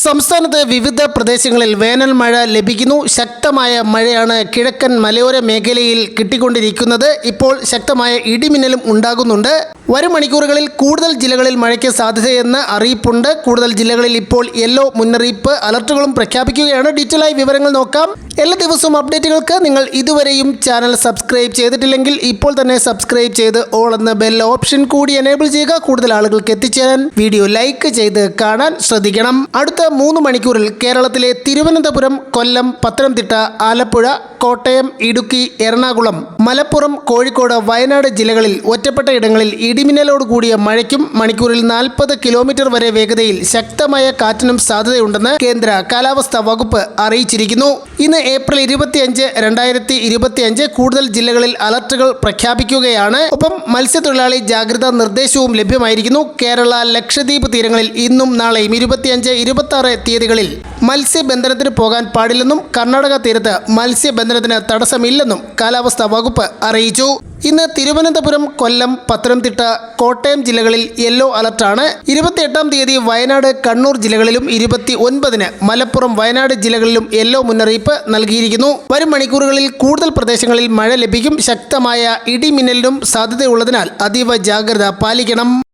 സംസ്ഥാനത്ത് വിവിധ പ്രദേശങ്ങളിൽ വേനൽ മഴ ലഭിക്കുന്നു. ശക്തമായ മഴയാണ് കിഴക്കൻ മലയോര മേഖലയിൽ കിട്ടിക്കൊണ്ടിരിക്കുന്നത്. ഇപ്പോൾ ശക്തമായ ഇടിമിന്നലും ഉണ്ടാകുന്നുണ്ട്. വരും മണിക്കൂറുകളിൽ കൂടുതൽ ജില്ലകളിൽ മഴയ്ക്ക് സാധ്യതയെന്ന് അറിയിപ്പുണ്ട്. കൂടുതൽ ജില്ലകളിൽ ഇപ്പോൾ യെല്ലോ മുന്നറിയിപ്പ് അലർട്ടുകളും പ്രഖ്യാപിക്കുകയാണ്. ഡീറ്റെയിലായി വിവരങ്ങൾ നോക്കാം. എല്ലാ ദിവസവും അപ്ഡേറ്റുകൾക്ക് നിങ്ങൾ ഇതുവരെയും ചാനൽ സബ്സ്ക്രൈബ് ചെയ്തിട്ടില്ലെങ്കിൽ ഇപ്പോൾ തന്നെ സബ്സ്ക്രൈബ് ചെയ്ത് ഓൾ എന്ന ബെൽ ഓപ്ഷൻ കൂടി എനേബിൾ ചെയ്യുക. കൂടുതൽ ആളുകൾക്ക് എത്തിച്ചേരാൻ വീഡിയോ ലൈക്ക് ചെയ്ത് കാണാൻ ശ്രദ്ധിക്കണം. അടുത്ത 3 മണിക്കൂറിൽ കേരളത്തിലെ തിരുവനന്തപുരം, കൊല്ലം, പത്തനംതിട്ട, ആലപ്പുഴ, കോട്ടയം, ഇടുക്കി, എറണാകുളം, മലപ്പുറം, കോഴിക്കോട്, വയനാട് ജില്ലകളിൽ ഒറ്റപ്പെട്ട ഇടങ്ങളിൽ ഇടിമിന്നലോട് കൂടിയ മഴയ്ക്കും മണിക്കൂറിൽ 40 കിലോമീറ്റർ വരെ വേഗതയിൽ ശക്തമായ കാറ്റിനും സാധ്യതയുണ്ടെന്ന് കേന്ദ്ര കാലാവസ്ഥാ വകുപ്പ് അറിയിച്ചിരിക്കുന്നു. ഇന്ന് ഏപ്രിൽ 25, 2025 കൂടുതൽ ജില്ലകളിൽ അലർട്ടുകൾ പ്രഖ്യാപിക്കുകയാണ്. ഒപ്പം മത്സ്യത്തൊഴിലാളി ജാഗ്രതാ നിർദ്ദേശവും ലഭ്യമായിരിക്കുന്നു. കേരള, ലക്ഷദ്വീപ് തീരങ്ങളിൽ ഇന്നും നാളെയും 25, 26 തീയതികളിൽ മത്സ്യബന്ധനത്തിന് പോകാൻ പാടില്ലെന്നും കർണാടക തീരത്ത് മത്സ്യബന്ധനത്തിന് തടസ്സമില്ലെന്നും കാലാവസ്ഥാ വകുപ്പ് അറിയിച്ചു. ഇന്ന് തിരുവനന്തപുരം, കൊല്ലം, പത്തനംതിട്ട, കോട്ടയം ജില്ലകളിൽ യെല്ലോ അലർട്ടാണ്. 28-ാം തീയതി വയനാട്, കണ്ണൂർ ജില്ലകളിലും 29-ന് മലപ്പുറം, വയനാട് ജില്ലകളിലും യെല്ലോ മുന്നറിയിപ്പ് നൽകിയിരിക്കുന്നു. വരും മണിക്കൂറുകളിൽ കൂടുതൽ പ്രദേശങ്ങളിൽ മഴ ലഭിക്കും. ശക്തമായ ഇടിമിന്നലിനും സാധ്യതയുള്ളതിനാൽ അതീവ ജാഗ്രത പാലിക്കണം.